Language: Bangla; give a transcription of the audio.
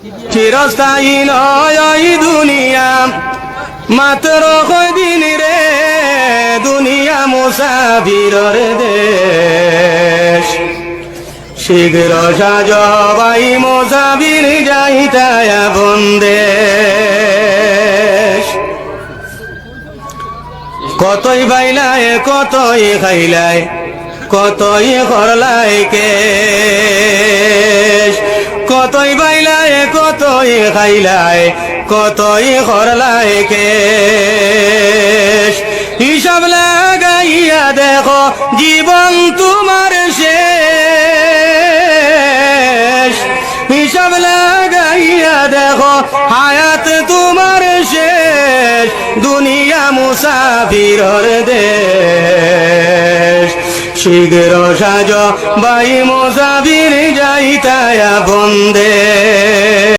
চিরস্থায়ী নয় এই দুনিয়া, মাত্র কয়দিন রে দুনিয়া মুসাফিরের দেশ। শীঘ্র সাজ ভাই মুসাফির যাইতায় আপন দেশ। কতই বাইলায় কতই খাইলায় কতই করলাই কেশ, কতই বাইলায় কতই খাইলায় কতই করলাই কেশ। হিসাব লাগাইয়া দেখো জীবন তোমার শেষ, হিসাব লাগাইয়া দেখো হায়াত তোমার শেষ। দুনিয়া মুসাফিরের দেশ। শীঘ্র সাজ ভাই মুসাফির যাইতায় আপন দেশ।